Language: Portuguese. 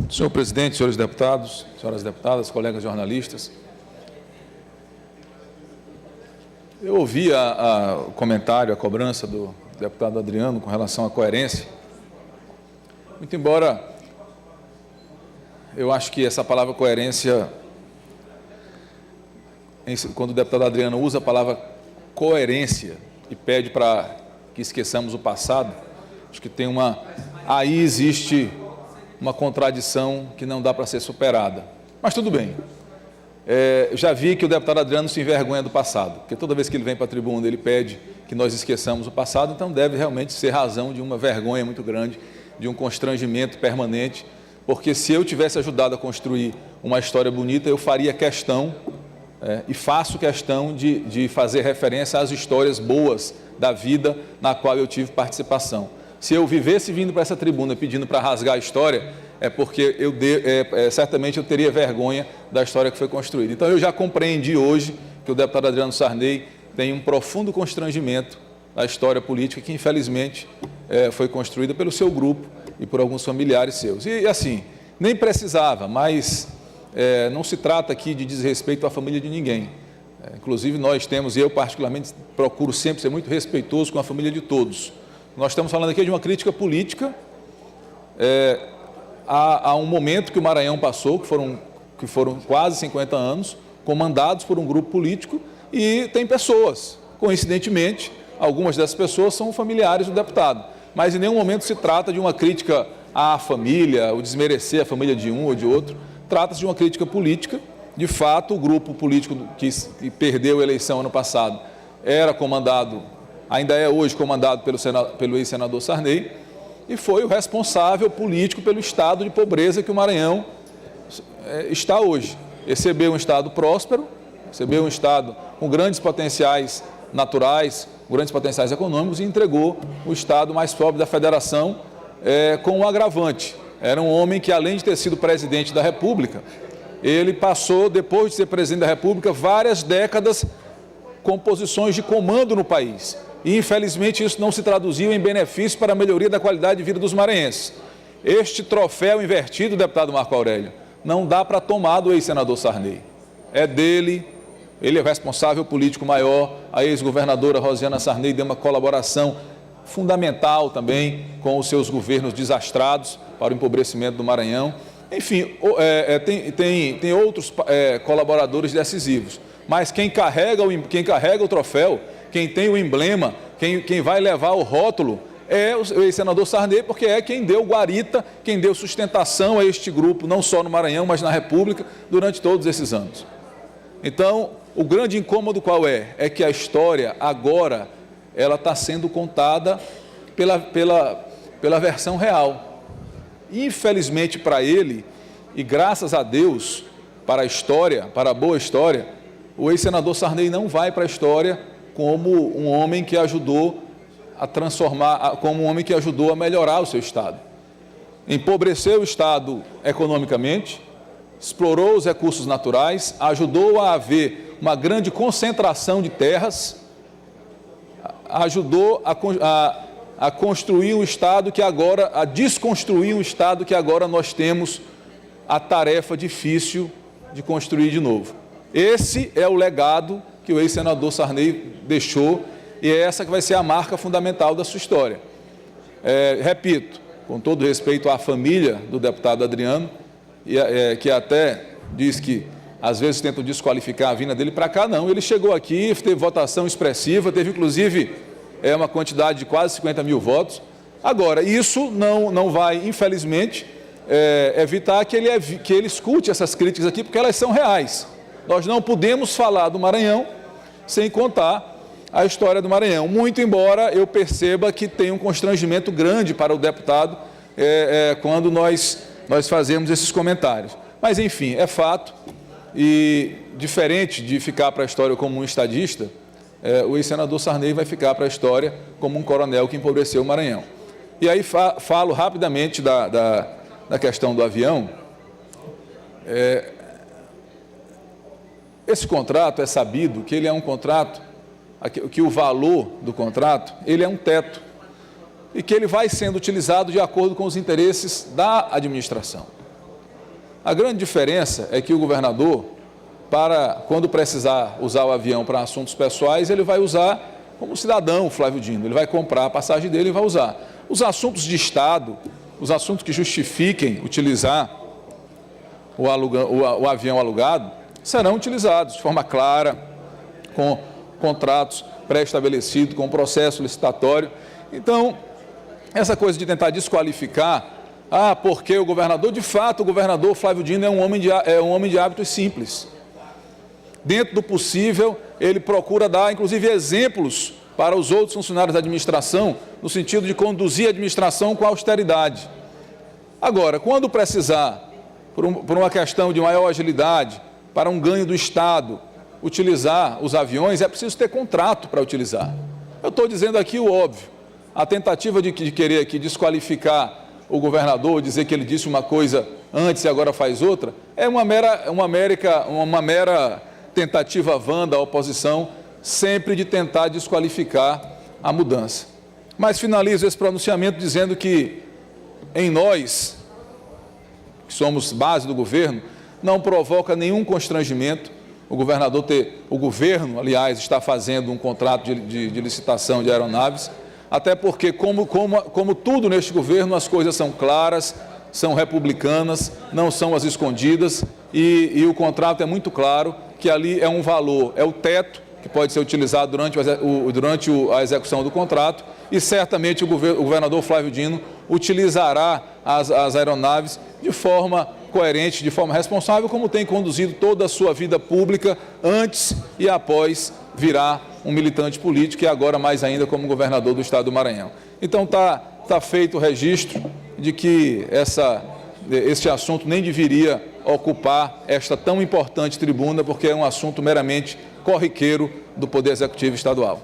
Senhor presidente, senhores deputados, senhoras deputadas, colegas jornalistas, eu ouvi o comentário, a cobrança do deputado Adriano com relação à coerência. Muito embora eu acho que essa palavra coerência, quando o deputado Adriano usa a palavra coerência e pede para que esqueçamos o passado, acho que aí existe uma contradição que não dá para ser superada. Mas tudo bem. Já vi que o deputado Adriano se envergonha do passado, porque toda vez que ele vem para a tribuna ele pede que nós esqueçamos o passado, então deve realmente ser razão de uma vergonha muito grande, de um constrangimento permanente, porque se eu tivesse ajudado a construir uma história bonita, eu faria questão, e faço questão de fazer referência às histórias boas da vida na qual eu tive participação. Se eu vivesse vindo para essa tribuna pedindo para rasgar a história, é porque certamente eu teria vergonha da história que foi construída. Então eu já compreendi hoje que o deputado Adriano Sarney tem um profundo constrangimento da história política que infelizmente foi construída pelo seu grupo e por alguns familiares seus. E assim, nem precisava, mas não se trata aqui de desrespeito à família de ninguém. Inclusive nós temos, eu particularmente procuro sempre ser muito respeitoso com a família de todos. Nós estamos falando aqui de uma crítica política a um momento que o Maranhão passou, que foram quase 50 anos, comandados por um grupo político, e tem pessoas, coincidentemente, algumas dessas pessoas são familiares do deputado, mas em nenhum momento se trata de uma crítica à família, ou desmerecer a família de um ou de outro, trata-se de uma crítica política. De fato, o grupo político que perdeu a eleição ano passado era comandado, ainda é hoje comandado pelo ex-senador Sarney, e foi o responsável político pelo estado de pobreza que o Maranhão está hoje. Recebeu um estado próspero, recebeu um estado com grandes potenciais naturais, grandes potenciais econômicos, e entregou o estado mais pobre da federação com um agravante. Era um homem que, além de ter sido presidente da República, ele passou, depois de ser presidente da República, várias décadas com posições de comando no país. E, infelizmente, isso não se traduziu em benefício para a melhoria da qualidade de vida dos maranhenses. Este troféu invertido, deputado Marco Aurélio, não dá para tomar do ex-senador Sarney. É dele, ele é o responsável político maior, a ex-governadora Rosiana Sarney deu uma colaboração fundamental também com os seus governos desastrados para o empobrecimento do Maranhão. Enfim, tem outros colaboradores decisivos, mas quem carrega o troféu, quem tem o emblema, quem vai levar o rótulo é o ex-senador Sarney, porque é quem deu guarita, quem deu sustentação a este grupo, não só no Maranhão, mas na República, durante todos esses anos. Então, o grande incômodo qual é que a história agora ela está sendo contada pela versão real. Infelizmente para ele, e graças a Deus, para a história, para a boa história, o ex-senador Sarney não vai para a história como um homem que ajudou a transformar, como um homem que ajudou a melhorar o seu estado. Empobreceu o estado economicamente, explorou os recursos naturais, ajudou a haver uma grande concentração de terras, ajudou a construir um estado que agora, a desconstruir um estado que agora nós temos a tarefa difícil de construir de novo. Esse é o legado que o ex-senador Sarney deixou e é essa que vai ser a marca fundamental da sua história. Repito, com todo respeito à família do deputado Adriano, que até diz que às vezes tentam desqualificar a vinda dele para cá, não. Ele chegou aqui, teve votação expressiva, teve inclusive uma quantidade de quase 50 mil votos. Agora, isso não vai, infelizmente, evitar que ele escute essas críticas aqui, porque elas são reais. Nós não podemos falar do Maranhão sem contar a história do Maranhão, muito embora eu perceba que tem um constrangimento grande para o deputado quando nós fazemos esses comentários. Mas, enfim, é fato, e diferente de ficar para a história como um estadista, o ex-senador Sarney vai ficar para a história como um coronel que empobreceu o Maranhão. E aí falo rapidamente da questão do avião. Esse contrato é sabido que ele é um contrato, que o valor do contrato, ele é um teto, e que ele vai sendo utilizado de acordo com os interesses da administração. A grande diferença é que o governador, quando precisar usar o avião para assuntos pessoais, ele vai usar como cidadão, Flávio Dino. Ele vai comprar a passagem dele e vai usar. Os assuntos de Estado, os assuntos que justifiquem utilizar o avião alugado, serão utilizados de forma clara, com contratos pré-estabelecidos, com processo licitatório. Então, essa coisa de tentar desqualificar, porque o governador, de fato, o governador Flávio Dino é um homem de hábitos simples. Dentro do possível, ele procura dar, inclusive, exemplos para os outros funcionários da administração, no sentido de conduzir a administração com austeridade. Agora, quando precisar, por uma questão de maior agilidade, para um ganho do Estado, utilizar os aviões, é preciso ter contrato para utilizar. Eu estou dizendo aqui o óbvio. A tentativa de querer aqui desqualificar o governador, dizer que ele disse uma coisa antes e agora faz outra, é uma mera tentativa vã da oposição, sempre de tentar desqualificar a mudança. Mas finalizo esse pronunciamento dizendo que em nós, que somos base do governo, não provoca nenhum constrangimento o governo, aliás, está fazendo um contrato de licitação de aeronaves, até porque, como tudo neste governo, as coisas são claras, são republicanas, não são as escondidas, e o contrato é muito claro que ali é um valor, é o teto que pode ser utilizado durante a execução do contrato, e certamente o governador Flávio Dino utilizará as aeronaves de forma coerente, de forma responsável, como tem conduzido toda a sua vida pública antes e após virar um militante político e agora mais ainda como governador do estado do Maranhão. Então está feito o registro de que este assunto nem deveria ocupar esta tão importante tribuna, porque é um assunto meramente corriqueiro do Poder Executivo Estadual.